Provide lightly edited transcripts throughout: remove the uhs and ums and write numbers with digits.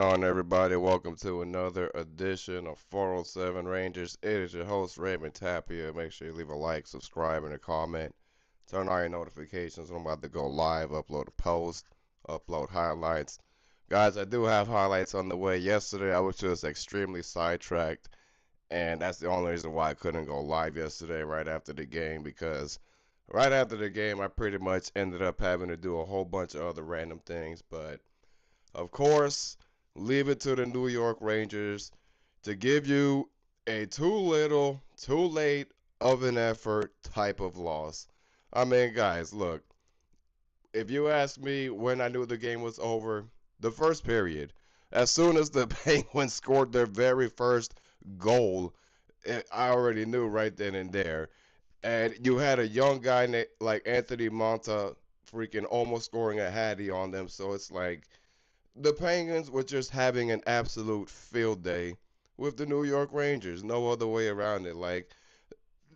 On everybody, welcome to another edition of 407 Rangers. It is your host Raymond Tapia. Make sure you leave a like, subscribe, and a comment. Turn on your notifications. I'm about to go live, upload a post, upload highlights. Guys, I do have highlights on the way. Yesterday, I was just extremely sidetracked, and that's the only reason why I couldn't go live yesterday right after the game because right after the game, I pretty much ended up having to do a whole bunch of other random things, but of course, leave it to the New York Rangers to give you a too little, too late of an effort type of loss. I mean, guys, look, if you ask me when I knew the game was over, the first period, as soon as the Penguins scored their very first goal, I already knew right then and there. And you had a young guy like Anthony Mantha freaking almost scoring a hattie on them, so it's like the Penguins were just having an absolute field day with the New York Rangers. No other way around it. Like,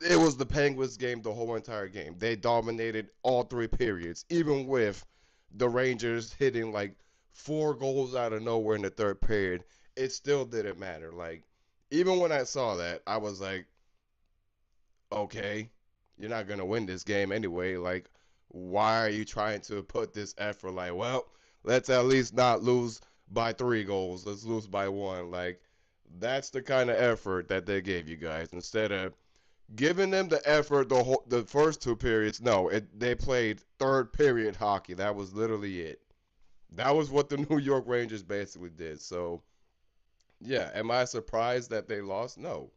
it was the Penguins game the whole entire game. They dominated all three periods, even with the Rangers hitting like four goals out of nowhere in the third period. It still didn't matter. Like, even when I saw that, I was like, okay, you're not going to win this game anyway. Like, why are you trying to put this effort? Like, well, let's at least not lose by 3 goals. Let's lose by one. Like, that's the kind of effort that they gave you guys. Instead of giving them the effort the first two periods, no, they played third period hockey. That was literally it. That was what the New York Rangers basically did. So, yeah, am I surprised that they lost? No.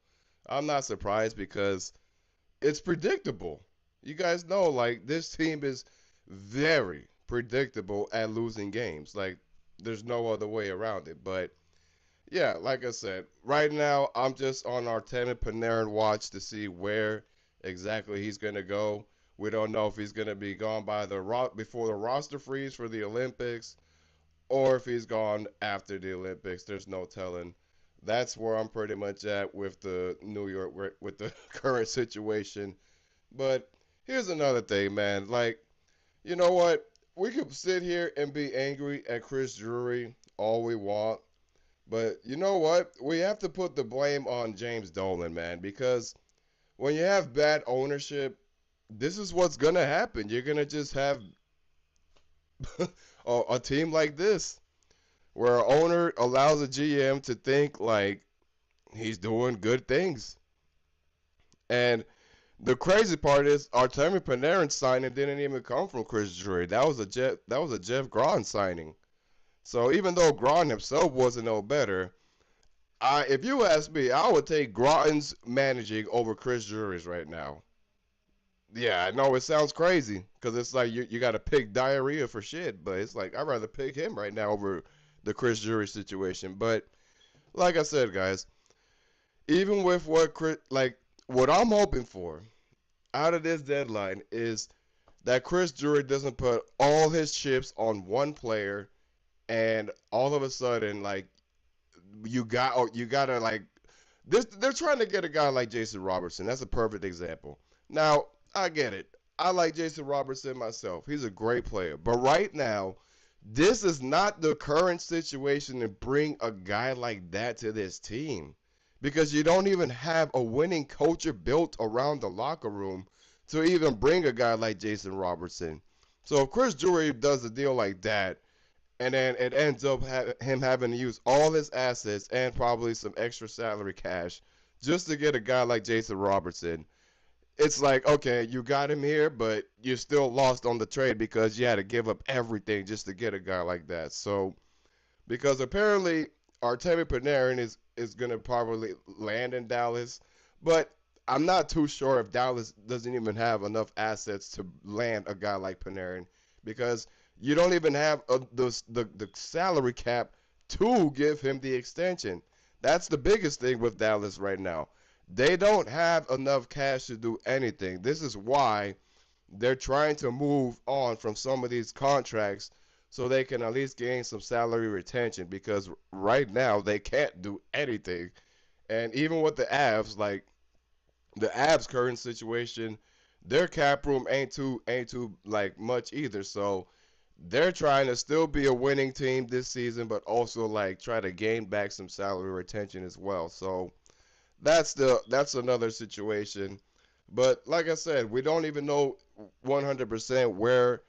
I'm not surprised because it's predictable. You guys know, like, this team is very predictable at losing games. Like, there's no other way around it. But yeah, like I said, right now I'm just on Artemi Panarin watch to see where exactly he's gonna go. We don't know if he's gonna be gone by before the roster freeze for the Olympics, or if he's gone after the Olympics. There's no telling. That's where I'm pretty much at with the New York with the current situation. But here's another thing, man. Like, you know what? We could sit here and be angry at Chris Drury all we want, but you know what? We have to put the blame on James Dolan, man, because when you have bad ownership, this is what's gonna happen. You're gonna just have a team like this, where an owner allows a GM to think like he's doing good things. And the crazy part is Artemi Panarin signing didn't even come from Chris Drury. That was a Jeff Grahn signing. So even though Grahn himself wasn't no better, if you ask me, I would take Grotton's managing over Chris Drury's right now. Yeah, I know it sounds crazy because it's like you got to pick diarrhea for shit, but it's like I'd rather pick him right now over the Chris Drury situation. But like I said, guys, even with what I'm hoping for out of this deadline is that Chris Drury doesn't put all his chips on one player and all of a sudden like you gotta like this. They're trying to get a guy like Jason Robertson. That's a perfect example. Now I get it. I like Jason Robertson myself. He's a great player, but right now this is not the current situation to bring a guy like that to this team because you don't even have a winning culture built around the locker room to even bring a guy like Jason Robertson. So if Chris Drury does a deal like that, and then it ends up him having to use all his assets and probably some extra salary cash just to get a guy like Jason Robertson. It's like, okay, you got him here, but you still lost on the trade because you had to give up everything just to get a guy like that. So, because apparently Artemi Panarin is going to probably land in Dallas, but I'm not too sure if Dallas doesn't even have enough assets to land a guy like Panarin because you don't even have the salary cap to give him the extension. That's the biggest thing with Dallas right now. They don't have enough cash to do anything. This is why they're trying to move on from some of these contracts so they can at least gain some salary retention because right now they can't do anything. And even with the Avs, like the Avs current situation, their cap room ain't too like much either. So they're trying to still be a winning team this season, but also like try to gain back some salary retention as well. So that's another situation. But like I said, we don't even know 100% where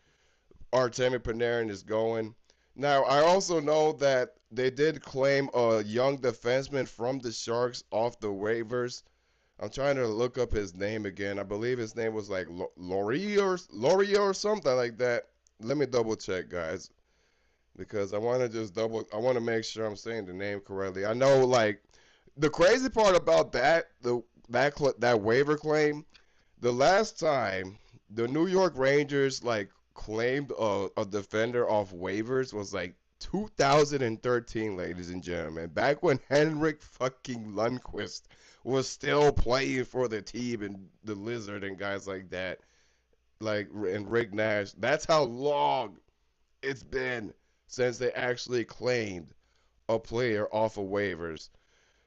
Artemi Panarin is going. Now, I also know that they did claim a young defenseman from the Sharks off the waivers. I'm trying to look up his name again. I believe his name was like Laurie or something like that. Let me double check, guys, because I want to make sure I'm saying the name correctly. I know, like, the crazy part about that waiver claim, the last time the New York Rangers like claimed a defender off waivers was like 2013, ladies and gentlemen. Back when Henrik fucking Lundqvist was still playing for the team and the Lizard and guys like that, like and Rick Nash. That's how long it's been since they actually claimed a player off of waivers.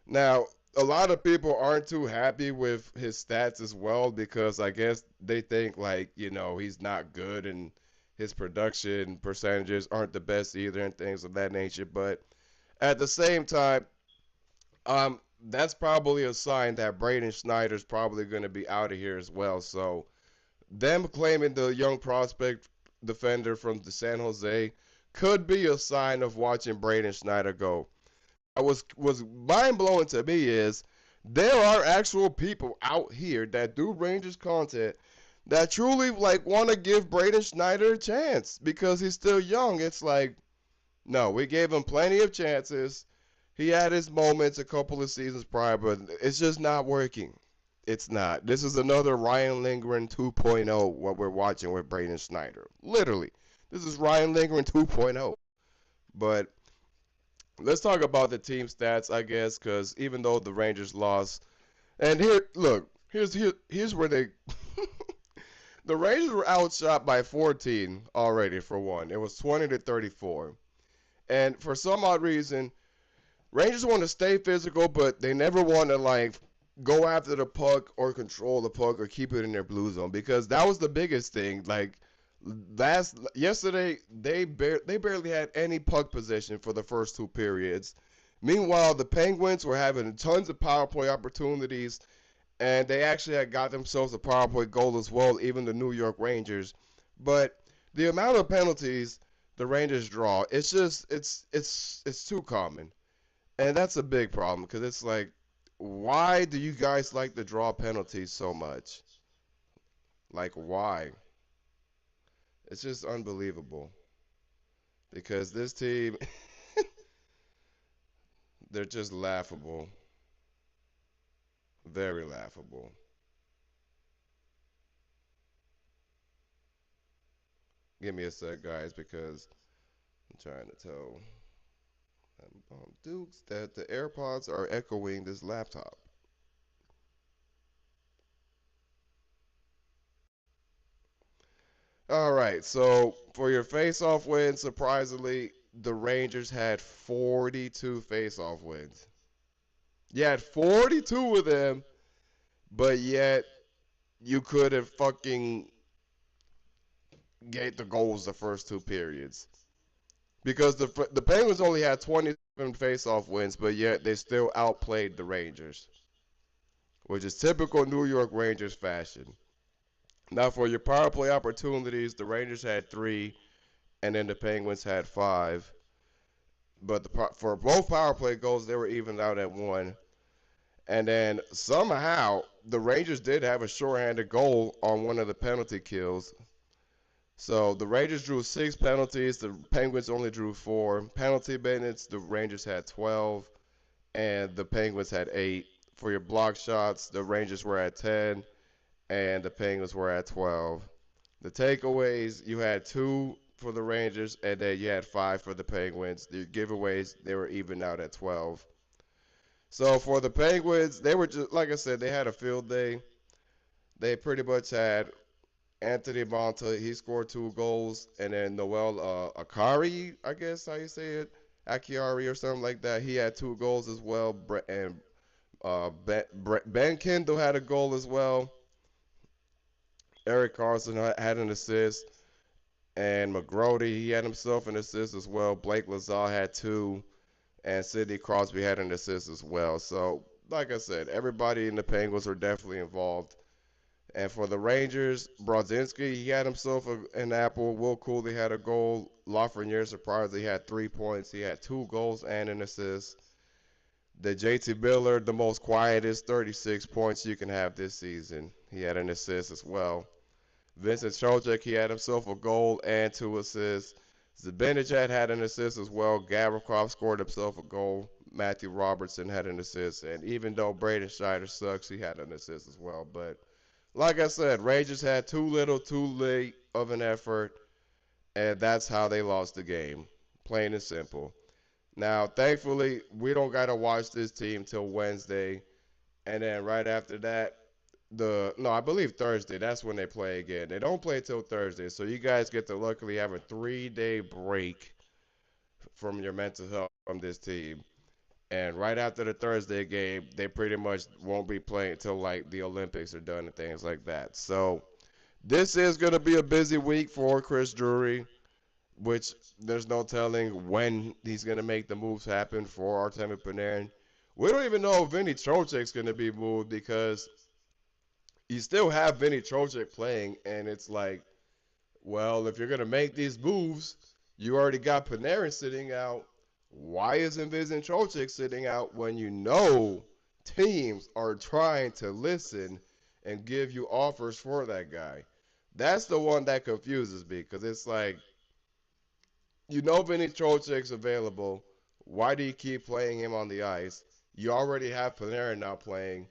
Now, a lot of people aren't too happy with his stats as well because I guess they think like, he's not good and his production percentages aren't the best either and things of that nature. But at the same time, that's probably a sign that Braden Schneider's probably going to be out of here as well. So them claiming the young prospect defender from the San Jose could be a sign of watching Braden Schneider go. Was mind blowing to me is there are actual people out here that do Rangers content that truly like want to give Braden Schneider a chance because he's still young. It's like, no, we gave him plenty of chances. He had his moments a couple of seasons prior, but it's just not working. It's not. This is another Ryan Lindgren 2.0, what we're watching with Braden Schneider. Literally. This is Ryan Lindgren 2.0. But let's talk about the team stats, I guess, because even though the Rangers lost, and here, look, here's where they, the Rangers were outshot by 14 already for one. It was 20-34, and for some odd reason, Rangers want to stay physical, but they never want to like go after the puck or control the puck or keep it in their blue zone because that was the biggest thing. Like yesterday, they barely had any puck possession for the first two periods. Meanwhile, the Penguins were having tons of power play opportunities, and they actually had got themselves a power play goal as well. Even the New York Rangers, but the amount of penalties the Rangers draw, it's too common, and that's a big problem because it's like, why do you guys like to draw penalties so much? Like, why? It's just unbelievable because this team, they're just laughable. Very laughable. Give me a sec, guys, because I'm trying to tell Dukes that the AirPods are echoing this laptop. All right, so for your face-off wins, surprisingly, the Rangers had 42 face-off wins. You had 42 of them, but yet you could have fucking get the goals the first two periods because the Penguins only had 27 face-off wins, but yet they still outplayed the Rangers, which is typical New York Rangers fashion. Now for your power play opportunities, the Rangers had three, and then the Penguins had five. But for both power play goals, they were evened out at one. And then somehow the Rangers did have a shorthanded goal on one of the penalty kills. So the Rangers drew 6 penalties. The Penguins only drew 4. Penalty minutes, the Rangers had 12, and the Penguins had 8. For your block shots, the Rangers were at 10, and the Penguins were at 12. The takeaways, you had 2 for the Rangers, and then you had 5 for the Penguins. The giveaways, they were even out at 12. So for the Penguins, they were just, like I said, they had a field day. They pretty much had Anthony Mantha, he scored 2 goals, and then Noel Acciari, I guess how you say it, Acciari or something like that. He had 2 goals as well, and Ben Kendall had a goal as well. Eric Carlson had an assist, And McGrody, he had himself an assist as well. Blake Lazar had two, and Sidney Crosby had an assist as well. So, like I said, everybody in the Penguins are definitely involved. And for the Rangers, Brodzinski, he had himself an apple. Will Cuylle had a goal. Lafrenière surprisingly had 3 points. He had two goals and an assist. The JT Miller, the most quietest, 36 points you can have this season. He had an assist as well. Vincent Trocheck, he had himself a goal and two assists. Zibanejad had an assist as well. Gavrikov scored himself a goal. Matthew Robertson had an assist. And even though Braden Schneider sucks, he had an assist as well. But like I said, Rangers had too little, too late of an effort. And that's how they lost the game. Plain and simple. Now, thankfully, we don't got to watch this team till Wednesday. And then right after that, I believe Thursday. That's when they play again. They don't play till Thursday, so you guys get to luckily have a 3-day break from your mental health from this team. And right after the Thursday game, they pretty much won't be playing until like the Olympics are done and things like that. So this is going to be a busy week for Chris Drury, which there's no telling when he's going to make the moves happen for Artemi Panarin. We don't even know if Vinny Trocheck's going to be moved because you still have Vinny Trocheck playing, and it's like, well, if you're going to make these moves, you already got Panarin sitting out. Why isn't Vincent Trocheck sitting out when you know teams are trying to listen and give you offers for that guy? That's the one that confuses me because it's like, you know Vinny Trocheck's available. Why do you keep playing him on the ice? You already have Panarin now playing.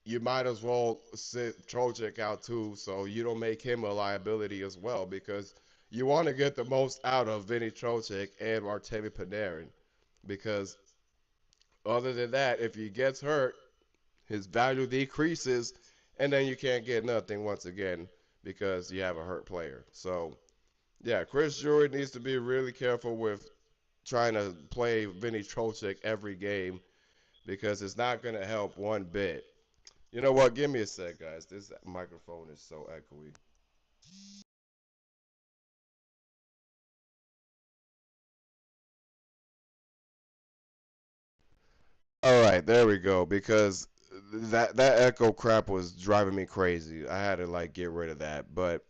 You might as well sit Trocheck out too, so you don't make him a liability as well, because you want to get the most out of Vinny Trocheck and Artemi Panarin, because other than that, if he gets hurt, his value decreases, and then you can't get nothing once again because you have a hurt player. So, yeah, Chris Drury needs to be really careful with trying to play Vinny Trocheck every game because it's not going to help one bit. You know what? Give me a sec, guys. This microphone is so echoey. All right, there we go. Because that echo crap was driving me crazy. I had to like get rid of that. But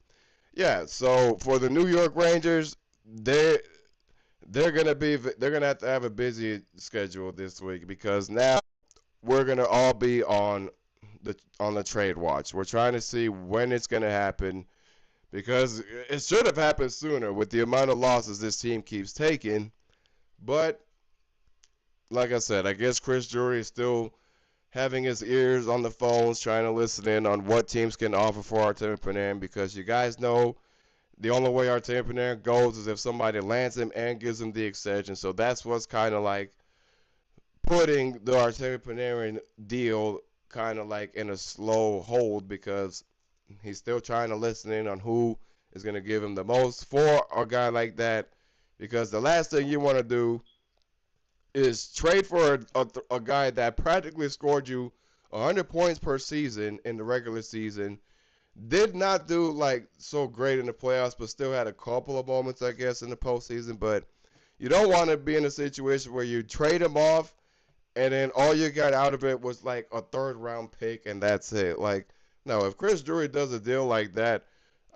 yeah, so for the New York Rangers, they they're gonna have to have a busy schedule this week because now we're gonna all be on the trade watch. We're trying to see when it's gonna happen because it should have happened sooner with the amount of losses this team keeps taking. But like I said, I guess Chris Drury is still having his ears on the phones, trying to listen in on what teams can offer for Artemi Panarin because you guys know the only way Artemi Panarin goes is if somebody lands him and gives him the extension. So that's what's kind of like putting the Artemi Panarin deal kind of like in a slow hold because he's still trying to listen in on who is going to give him the most for a guy like that. Because the last thing you want to do is trade for a guy that practically scored you 100 points per season in the regular season. Did not do like so great in the playoffs, but still had a couple of moments, I guess, in the postseason. But you don't want to be in a situation where you trade him off and then all you got out of it was like a third round pick and that's it. Like, no, if Chris Drury does a deal like that,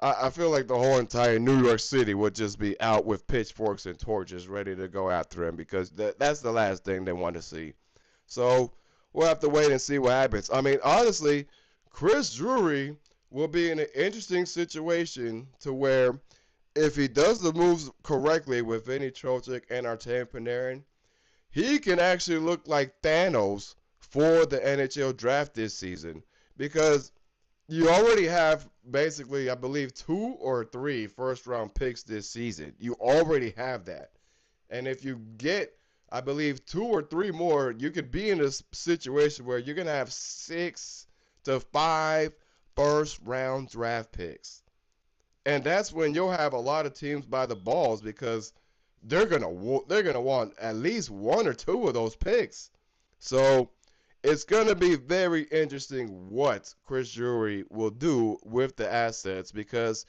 I feel like the whole entire New York City would just be out with pitchforks and torches ready to go after him because that's the last thing they want to see. So we'll have to wait and see what happens. I mean, honestly, Chris Drury will be in an interesting situation to where if he does the moves correctly with Vinny Trocheck and Artemi Panarin, he can actually look like Thanos for the NHL draft this season because you already have basically, I believe, 2 or 3 first round picks this season. You already have that. And if you get, I believe, 2 or 3 more, you could be in a situation where you're going to have 6 to 5 first round draft picks. And that's when you'll have a lot of teams by the balls because they're gonna want at least 1 or 2 of those picks. So it's gonna be very interesting what Chris Drury will do with the assets because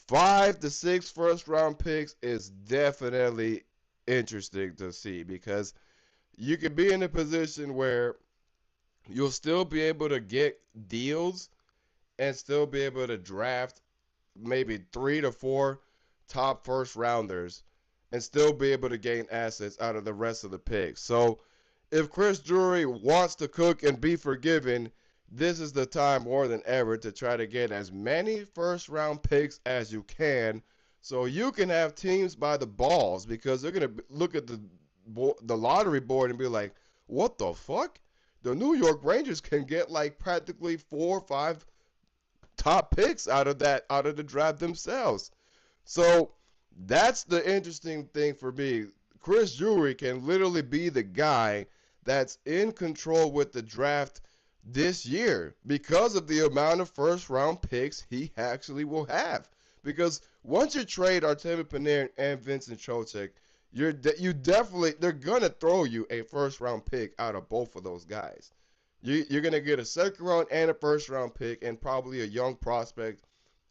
5 to 6 first round picks is definitely interesting to see because you could be in a position where you'll still be able to get deals and still be able to draft maybe 3 to 4 top first rounders and still be able to gain assets out of the rest of the picks. So if Chris Drury wants to cook and be forgiven, this is the time more than ever to try to get as many first round picks as you can so you can have teams by the balls because they're going to look at the lottery board and be like, what the fuck? The New York Rangers can get like practically 4 or 5 top picks out of the draft themselves. So that's the interesting thing for me. Chris Drury can literally be the guy that's in control with the draft this year because of the amount of first round picks he actually will have. Because once you trade Artemi Panarin and Vincent Trocheck, they're gonna throw you a first round pick out of both of those guys. You're gonna get a second round and a first round pick and probably a young prospect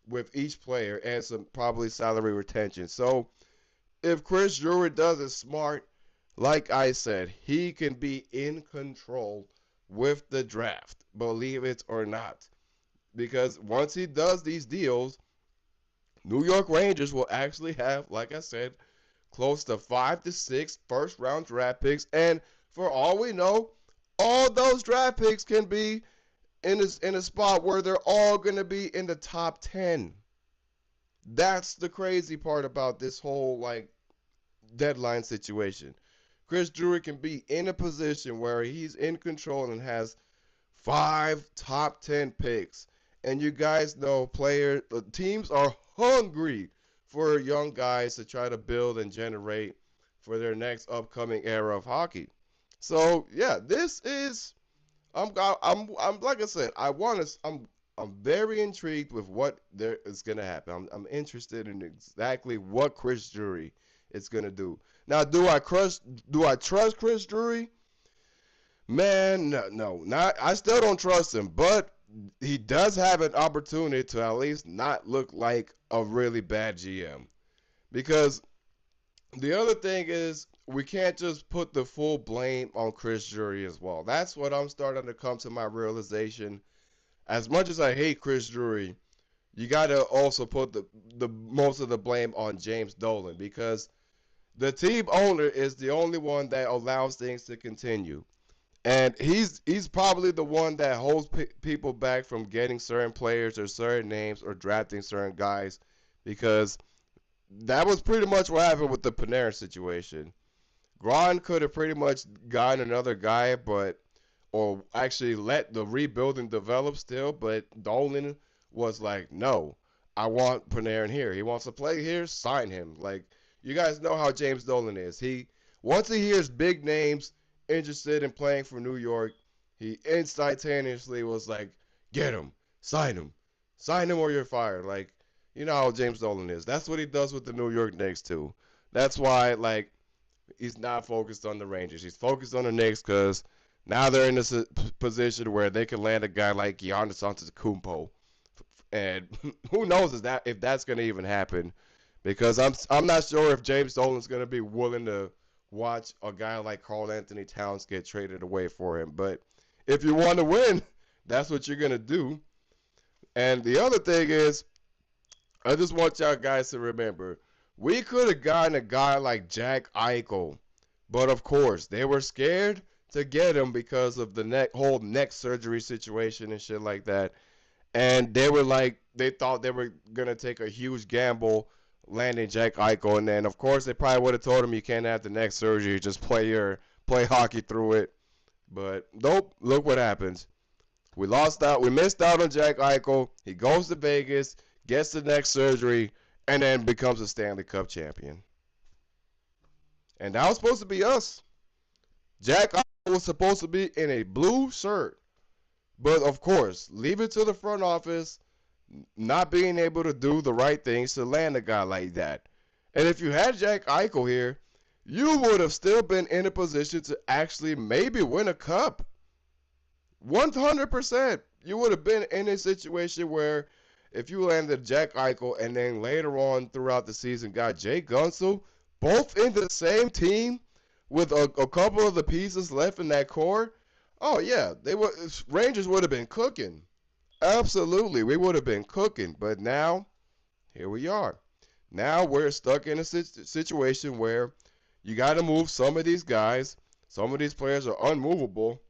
with each player and some probably salary retention. So if Chris Drury does it smart, like I said, he can be in control with the draft, believe it or not. Because once he does these deals, New York Rangers will actually have, like I said, close to 5 to 6 first round draft picks. And for all we know, all those draft picks can be in a spot where they're all going to be in the top 10. That's the crazy part about this whole like deadline situation. Chris Drury can be in a position where he's in control and has 5 top 10 picks. And you guys know teams are hungry for young guys to try to build and generate for their next upcoming era of hockey. So yeah, this is I'm like I said, I'm very intrigued with what there is gonna happen. I'm interested in exactly what Chris Drury is gonna do. Now, do I trust Chris Drury? Man, no, not. I still don't trust him, but he does have an opportunity to at least not look like a really bad GM. Because the other thing is, we can't just put the full blame on Chris Drury as well. That's what I'm starting to come to my realization. As much as I hate Chris Drury, you got to also put the most of the blame on James Dolan because the team owner is the only one that allows things to continue. And he's probably the one that holds people back from getting certain players or certain names or drafting certain guys because that was pretty much what happened with the Panarin situation. Gron could have pretty much gotten another guy, or actually let the rebuilding develop still, but Dolan was like, no, I want Panarin here. He wants to play here, sign him. Like, you guys know how James Dolan is. Once he hears big names interested in playing for New York, he instantaneously was like, get him, sign him or you're fired. Like, you know how James Dolan is. That's what he does with the New York Knicks too. That's why, like, he's not focused on the Rangers. He's focused on the Knicks because now they're in this position where they can land a guy like Giannis Antetokounmpo, and who knows if that's going to even happen? Because I'm not sure if James Dolan's going to be willing to watch a guy like Karl Anthony Towns get traded away for him. But if you want to win, that's what you're going to do. And the other thing is, I just want y'all guys to remember, we could have gotten a guy like Jack Eichel, but of course they were scared to get him because of the whole neck surgery situation and shit like that. And they thought they were gonna take a huge gamble landing Jack Eichel, and then of course they probably would have told him you can't have the neck surgery, just play hockey through it. But nope, look what happens. We missed out on Jack Eichel. He goes to Vegas, gets the neck surgery, and then becomes a Stanley Cup champion. And that was supposed to be us. Jack Eichel was supposed to be in a blue shirt. But of course, leave it to the front office not being able to do the right things to land a guy like that. And if you had Jack Eichel here, you would have still been in a position to actually maybe win a cup. 100%. You would have been in a situation where if you landed Jack Eichel and then later on throughout the season got Jay Gunsel, both in the same team with a couple of the pieces left in that core, oh yeah, Rangers would have been cooking. Absolutely, we would have been cooking. But now, here we are. Now we're stuck in a situation where you got to move some of these guys. Some of these players are unmovable.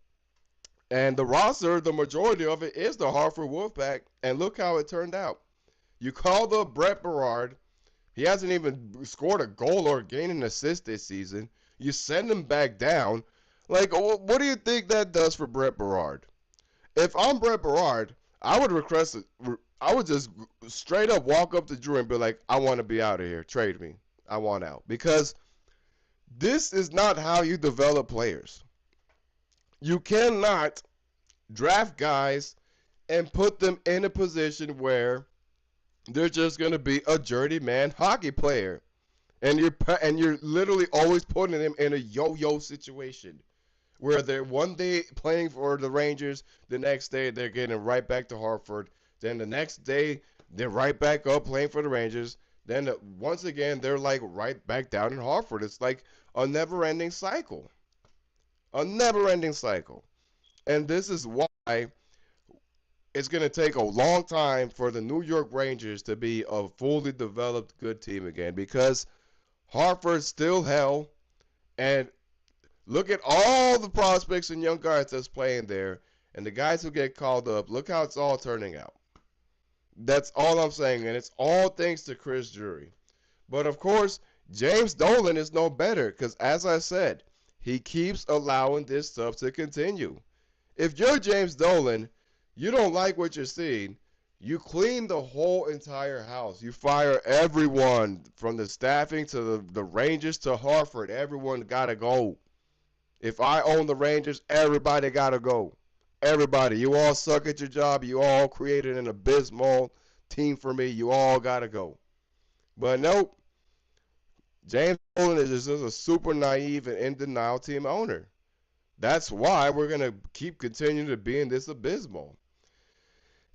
And the roster, the majority of it is the Hartford Wolfpack. And look how it turned out. You called up Brett Berard. He hasn't even scored a goal or gained an assist this season. You send him back down. Like, what do you think that does for Brett Berard? If I'm Brett Berard, I would request it. I would just straight up walk up to Drew and be like, I want to be out of here. Trade me. I want out. Because this is not how you develop players. You cannot draft guys and put them in a position where they're just going to be a journeyman hockey player. And you're literally always putting them in a yo-yo situation where they're one day playing for the Rangers, the next day they're getting right back to Hartford, then the next day they're right back up playing for the Rangers, then once again they're like right back down in Hartford. It's like a never-ending cycle. A never-ending cycle. And this is why it's going to take a long time for the New York Rangers to be a fully developed good team again, because Hartford's still hell, and look at all the prospects and young guys that's playing there, and the guys who get called up. Look how it's all turning out. That's all I'm saying, and it's all thanks to Chris Drury. But of course, James Dolan is no better, because as I said, he keeps allowing this stuff to continue. If you're James Dolan, you don't like what you're seeing, you clean the whole entire house. You fire everyone from the staffing to the Rangers to Hartford. Everyone got to go. If I own the Rangers, everybody got to go. Everybody. You all suck at your job. You all created an abysmal team for me. You all got to go. But nope. James Dolan is just a super naive and in denial team owner. That's why we're going to keep continuing to be in this abysmal.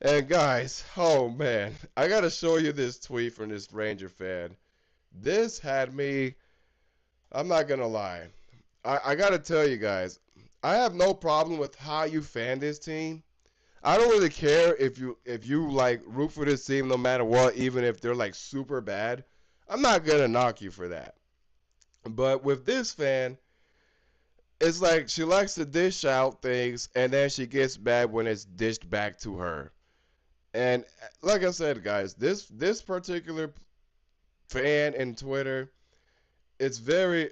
And guys, oh man, I got to show you this tweet from this Ranger fan. This had me, I'm not going to lie. I got to tell you guys, I have no problem with how you fan this team. I don't really care if you like root for this team no matter what, even if they're like super bad. I'm not going to knock you for that. But with this fan, it's like she likes to dish out things and then she gets mad when it's dished back to her. And like I said, guys, this particular fan in Twitter, it's very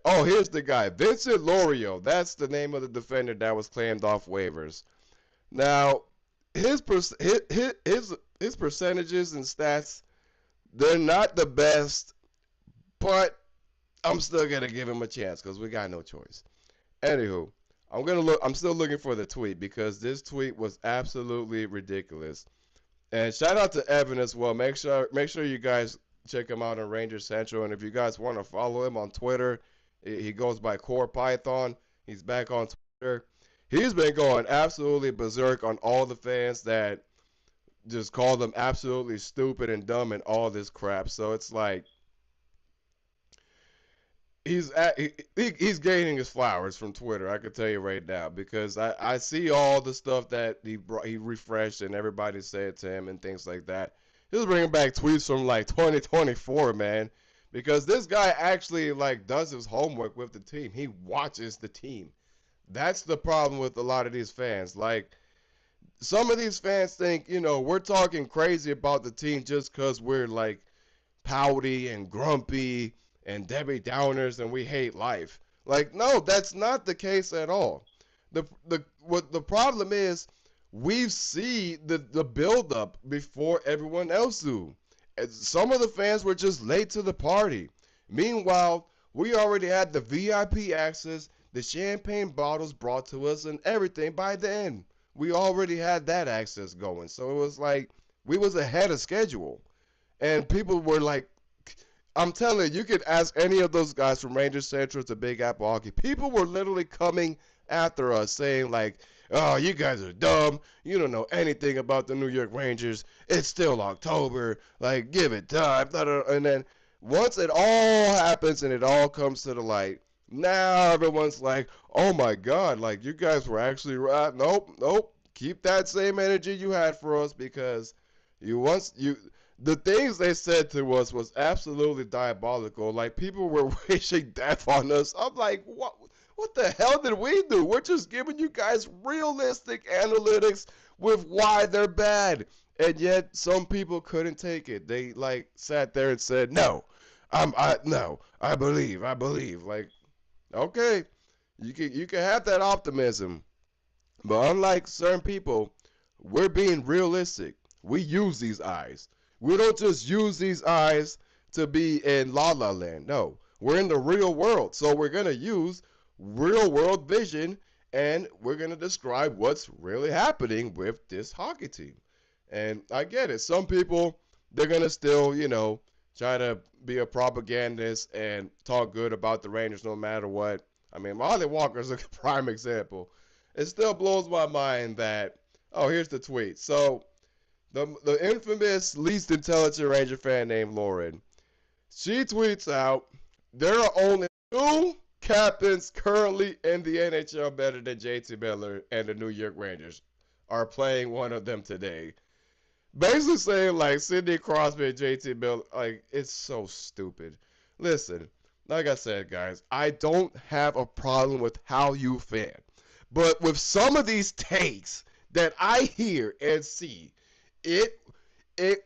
oh, here's the guy. Vincent Lorio. That's the name of the defender that was claimed off waivers. Now, his percentages and stats, they're not the best, but I'm still going to give him a chance because we got no choice. Anywho, I'm still looking for the tweet because this tweet was absolutely ridiculous. And shout out to Evan as well. Make sure you guys check him out on Ranger Central. And if you guys want to follow him on Twitter, he goes by Core Python. He's back on Twitter. He's been going absolutely berserk on all the fans that just call them absolutely stupid and dumb and all this crap. So it's like he's gaining his flowers from Twitter. I can tell you right now because I see all the stuff that he refreshed and everybody said to him and things like that. He's bringing back tweets from like 2024, man. Because this guy actually like does his homework with the team. He watches the team. That's the problem with a lot of these fans. Like, some of these fans think, we're talking crazy about the team just because we're like pouty and grumpy and Debbie Downers and we hate life. Like, no, that's not the case at all. What the problem is, we see the build-up before everyone else do. Some of the fans were just late to the party. Meanwhile, we already had the VIP access, the champagne bottles brought to us, and everything by then. We already had that access going. So it was like we was ahead of schedule. And people were like, I'm telling you, you could ask any of those guys from Rangers Central to Big Apple Hockey. People were literally coming after us saying like, oh, you guys are dumb. You don't know anything about the New York Rangers. It's still October. Like, give it time. And then once it all happens and it all comes to the light, now everyone's like, oh my God, like you guys were actually right. Nope, nope. Keep that same energy you had for us because the things they said to us was absolutely diabolical. Like people were wishing death on us. I'm like, what the hell did we do? We're just giving you guys realistic analytics with why they're bad. And yet some people couldn't take it. They like sat there and said, no, no, I believe. Like, okay, you can have that optimism. But unlike certain people, we're being realistic. We use these eyes. We don't just use these eyes to be in La La Land. No, we're in the real world. So we're going to use real world vision and we're going to describe what's really happening with this hockey team. And I get it. Some people, they're going to still, try to be a propagandist and talk good about the Rangers no matter what. I mean, Molly Walker's a prime example. It still blows my mind that, oh, here's the tweet. So the infamous least intelligent Ranger fan named Lauren, she tweets out, there are only 2 captains currently in the NHL better than JT Miller, and the New York Rangers are playing one of them today. Basically saying like Sidney Crosby and JT Miller, like it's so stupid. Listen, like I said, guys, I don't have a problem with how you fan. But with some of these takes that I hear and see, it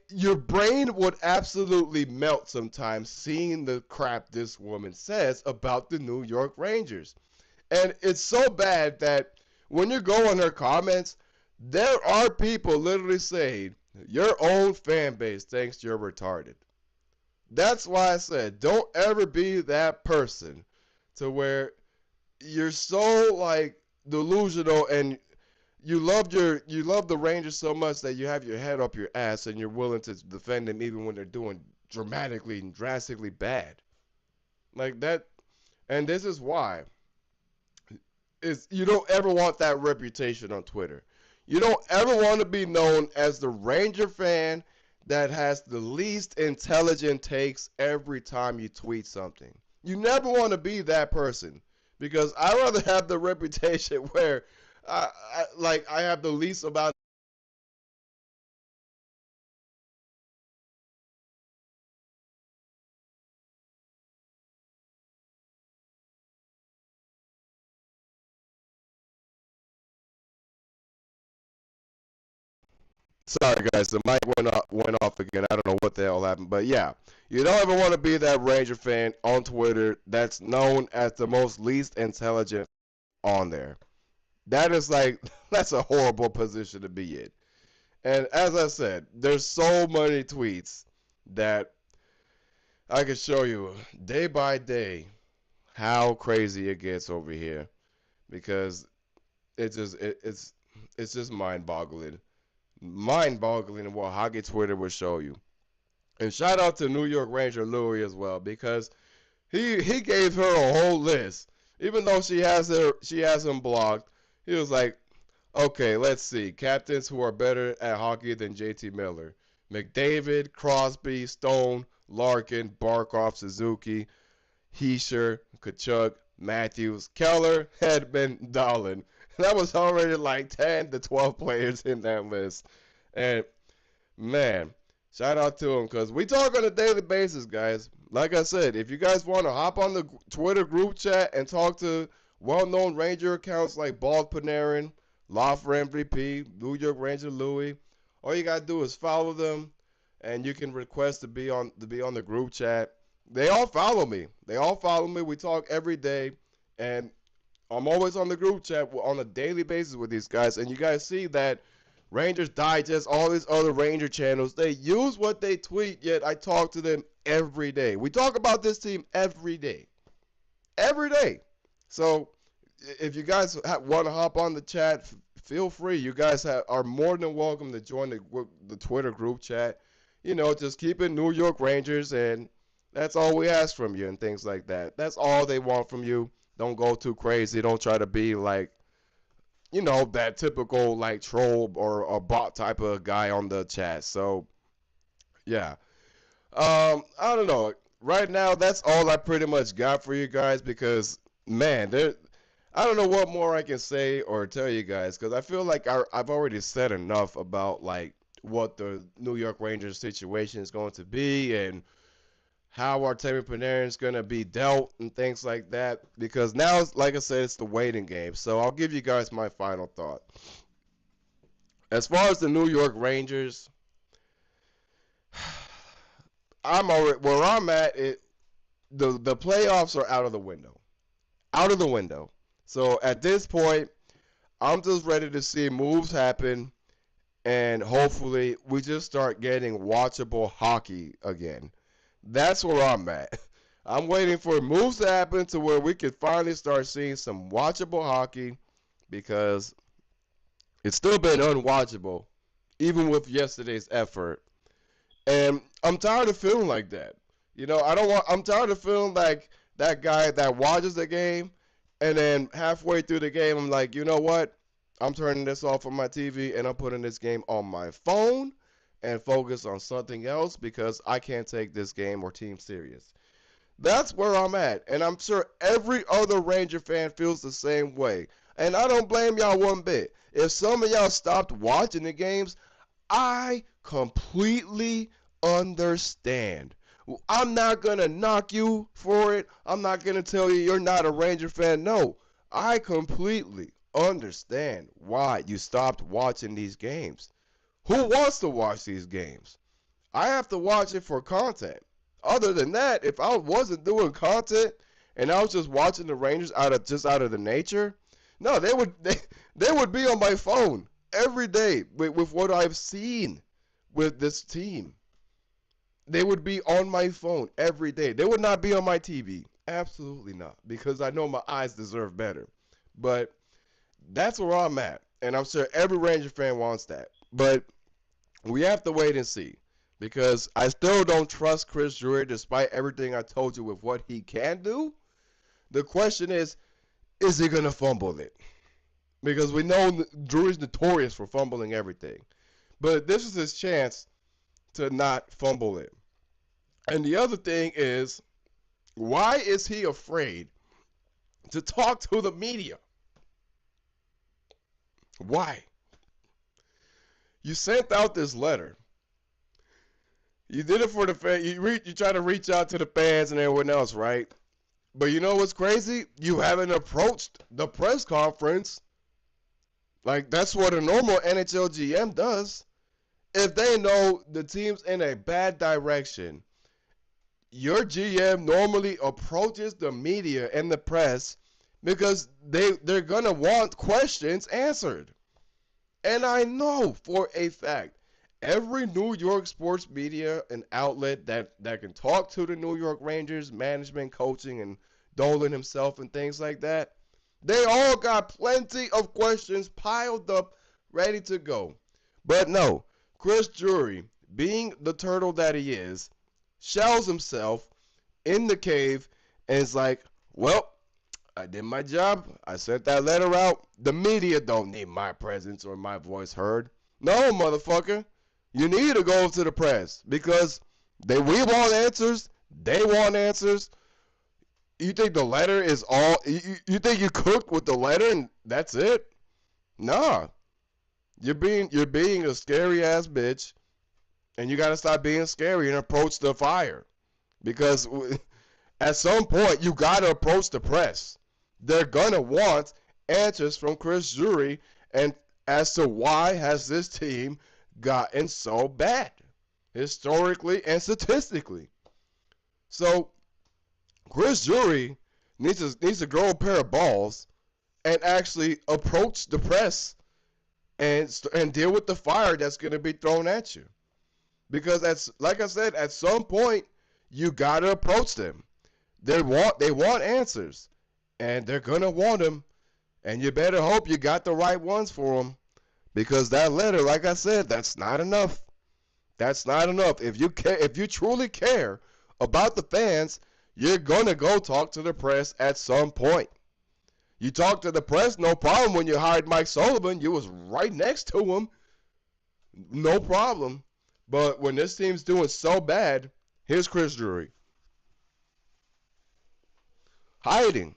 your brain would absolutely melt sometimes seeing the crap this woman says about the New York Rangers. And it's so bad that when you go on her comments, there are people literally saying, your own fan base thinks you're retarded. That's why I said, don't ever be that person to where you're so like delusional and you love the Rangers so much that you have your head up your ass and you're willing to defend them even when they're doing dramatically and drastically bad. Like that, and this is why is you don't ever want that reputation on Twitter. You don't ever want to be known as the Ranger fan that has the least intelligent takes every time you tweet something. You never want to be that person because I'd rather have the reputation where I have the least amount. Sorry, guys, the mic went off again. I don't know what the hell happened, but yeah, you don't ever want to be that Ranger fan on Twitter that's known as the most least intelligent on there. That is like that's a horrible position to be in. And as I said, there's so many tweets that I can show you day by day how crazy it gets over here because it's just mind-boggling what hockey Twitter will show you. And shout out to New York Ranger Louie as well because he gave her a whole list. Even though she has him blocked, he was like, okay, let's see. Captains who are better at hockey than JT Miller. McDavid, Crosby, Stone, Larkin, Barkov, Suzuki, Heischer, Kachuk, Matthews, Keller, Hedman, Dahlin. That was already like 10 to 12 players in that list. And man, shout out to them because we talk on a daily basis, guys. Like I said, if you guys want to hop on the Twitter group chat and talk to well-known Ranger accounts like Bald Panarin, Lafrenière MVP, New York Ranger Louie, all you gotta do is follow them, and you can request to be on the group chat. They all follow me. We talk every day, and I'm always on the group chat on a daily basis with these guys. And you guys see that Rangers Digest, all these other Ranger channels, they use what they tweet, yet I talk to them every day. We talk about this team every day. Every day. So if you guys want to hop on the chat, feel free. You guys are more than welcome to join the Twitter group chat. Just keep it New York Rangers, and that's all we ask from you and things like that. That's all they want from you. Don't go too crazy. Don't try to be like you know, that typical like troll or bot type of guy on the chat. So yeah, I don't know. Right now, that's all I pretty much got for you guys because man, I don't know what more I can say or tell you guys because I feel like I've already said enough about like what the New York Rangers situation is going to be and how Artemi Panarin is going to be dealt and things like that. Because now, like I said, it's the waiting game. So I'll give you guys my final thought. As far as the New York Rangers, I'm already where I'm at. The playoffs are out of the window, out of the window. So at this point, I'm just ready to see moves happen, and hopefully we just start getting watchable hockey again. That's where I'm at. I'm waiting for moves to happen to where we can finally start seeing some watchable hockey because it's still been unwatchable, even with yesterday's effort. And I'm tired of feeling like that. You know, I'm tired of feeling like that guy that watches the game and then halfway through the game, I'm like, you know what? I'm turning this off on my TV and I'm putting this game on my phone and focus on something else because I can't take this game or team serious. That's where I'm at. And I'm sure every other Ranger fan feels the same way. And I don't blame y'all one bit. If some of y'all stopped watching the games, I completely understand. I'm not going to knock you for it. I'm not going to tell you you're not a Ranger fan. No, I completely understand why you stopped watching these games. Who wants to watch these games? I have to watch it for content. Other than that, if I wasn't doing content and I was just watching the Rangers out of the nature, no, they would be on my phone every day with what I've seen with this team. They would be on my phone every day. They would not be on my TV. Absolutely not, because I know my eyes deserve better. But that's where I'm at, and I'm sure every Ranger fan wants that. But we have to wait and see, because I still don't trust Chris Drury despite everything I told you with what he can do. The question is he going to fumble it? Because we know Drury's notorious for fumbling everything. But this is his chance to not fumble it. And the other thing is, why is he afraid to talk to the media? Why? You sent out this letter. You did it for the fans. You try to reach out to the fans and everyone else, right? But you know what's crazy? You haven't approached the press conference. Like, that's what a normal NHL GM does. If they know the team's in a bad direction, your GM normally approaches the media and the press because they're going to want questions answered. And I know for a fact, every New York sports media and outlet that can talk to the New York Rangers management, coaching, and Dolan himself and things like that, they all got plenty of questions piled up, ready to go. But no, Chris Drury, being the turtle that he is, shells himself in the cave and is like, well, I did my job. I sent that letter out. The media don't need my presence or my voice heard. No, motherfucker. You need to go to the press because we want answers. They want answers. You think the letter is all? You think you cooked with the letter and that's it? Nah. You're being a scary ass bitch, and you gotta stop being scary and approach the fire, because at some point you gotta approach the press. They're gonna want answers from Chris Drury and as to why has this team gotten so bad, historically and statistically. So Chris Drury needs to grow a pair of balls and actually approach the press and deal with the fire that's going to be thrown at you. Because like I said, at some point you got to approach them. They want answers, and they're going to want them, and you better hope you got the right ones for them, because that letter, like I said, that's not enough. That's not enough. If you truly care about the fans, you're going to go talk to the press at some point. You talked to the press, no problem. When you hired Mike Sullivan, you was right next to him, no problem. But when this team's doing so bad, here's Chris Drury hiding,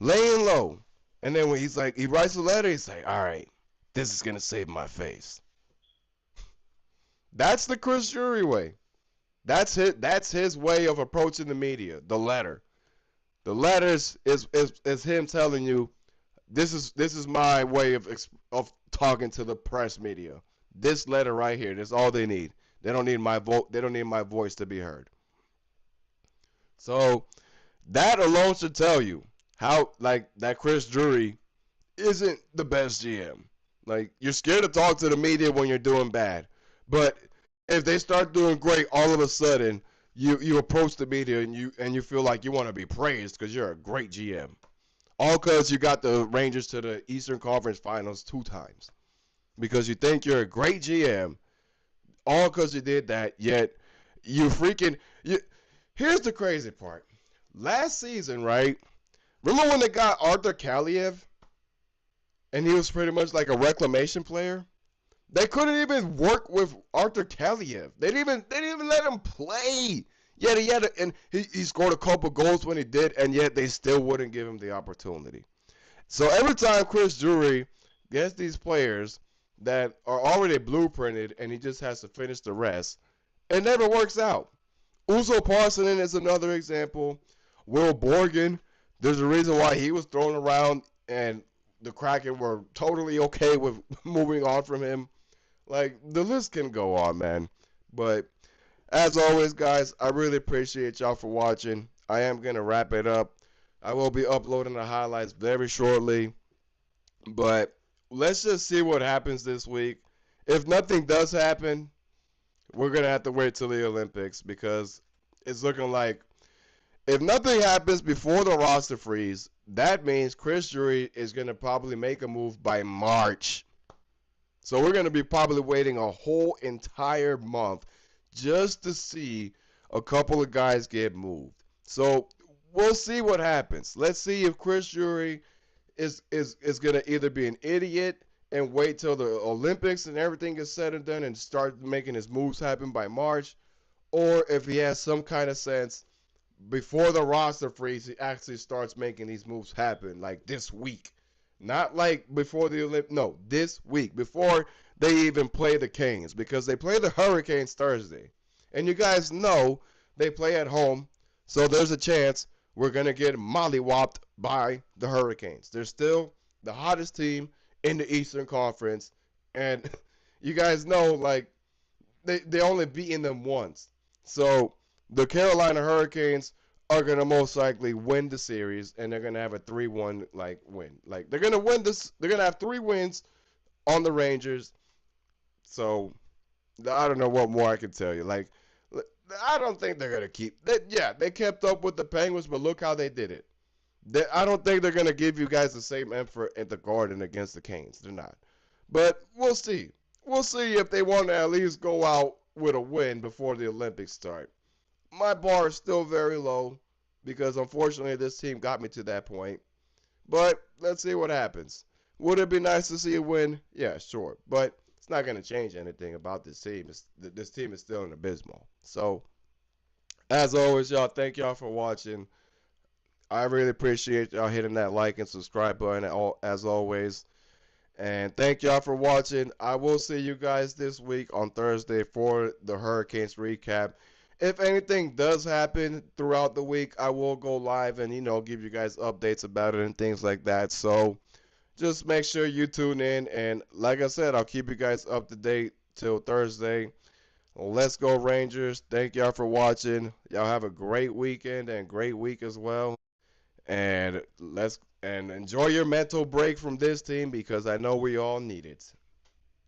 laying low, and then when he writes a letter, he's like, all right, this is gonna save my face. That's the Chris Drury way. That's his way of approaching the media. The letter. The letters is him telling you this is my way of talking to the press media. This letter right here. That's all they need. They don't need my vote. They don't need my voice to be heard. So that alone should tell you how like that Chris Drury isn't the best GM. Like you're scared to talk to the media when you're doing bad, but if they start doing great, all of a sudden you approach the media and you feel like you want to be praised because you're a great GM. All because you got the Rangers to the Eastern Conference Finals 2 times. Because you think you're a great GM, all because you did that, yet you freaking... Here's the crazy part. Last season, right? Remember when they got Arthur Kaliev? And he was pretty much like a reclamation player? They couldn't even work with Arthur Kaliev. They didn't even let him play. Yet he scored a couple goals when he did, and yet they still wouldn't give him the opportunity. So every time Chris Drury gets these players that are already blueprinted and he just has to finish the rest, it never works out. Uso Parsonen is another example. Will Borgen, there's a reason why he was thrown around and the Kraken were totally okay with moving on from him. Like, the list can go on, man. But as always, guys, I really appreciate y'all for watching. I am going to wrap it up. I will be uploading the highlights very shortly. But let's just see what happens this week. If nothing does happen, we're going to have to wait till the Olympics because it's looking like if nothing happens before the roster freeze, that means Chris Drury is going to probably make a move by March. So we're going to be probably waiting a whole entire month just to see a couple of guys get moved. So we'll see what happens. Let's see if Chris Drury is going to either be an idiot and wait till the Olympics and everything is said and done and start making his moves happen by March, or if he has some kind of sense before the roster freeze, he actually starts making these moves happen, like this week. Not like before the Olympics. No, this week. Before they even play the Canes. Because they play the Hurricanes Thursday. And you guys know they play at home. So there's a chance we're going to get mollywopped by the Hurricanes. They're still the hottest team in the Eastern Conference. And you guys know, like, they only beaten them once. So the Carolina Hurricanes are going to most likely win the series, and they're going to have a 3-1 like win. Like they're going to win this, they're going to have 3 wins on the Rangers. So I don't know what more I can tell you. Like I don't think they're going to keep they kept up with the Penguins, but look how they did it. I don't think they're going to give you guys the same effort at the Garden against the Canes. They're not. But we'll see. We'll see if they want to at least go out with a win before the Olympics start. My bar is still very low because unfortunately this team got me to that point. But let's see what happens. Would it be nice to see a win? Yeah, sure. But it's not going to change anything about this team. This team is still an abysmal. So, as always, y'all, thank y'all for watching. I really appreciate y'all hitting that like and subscribe button as always. And thank y'all for watching. I will see you guys this week on Thursday for the Hurricanes recap. If anything does happen throughout the week, I will go live and, give you guys updates about it and things like that. So just make sure you tune in. And like I said, I'll keep you guys up to date till Thursday. Let's go Rangers. Thank y'all for watching. Y'all have a great weekend and great week as well. And enjoy your mental break from this team because I know we all need it.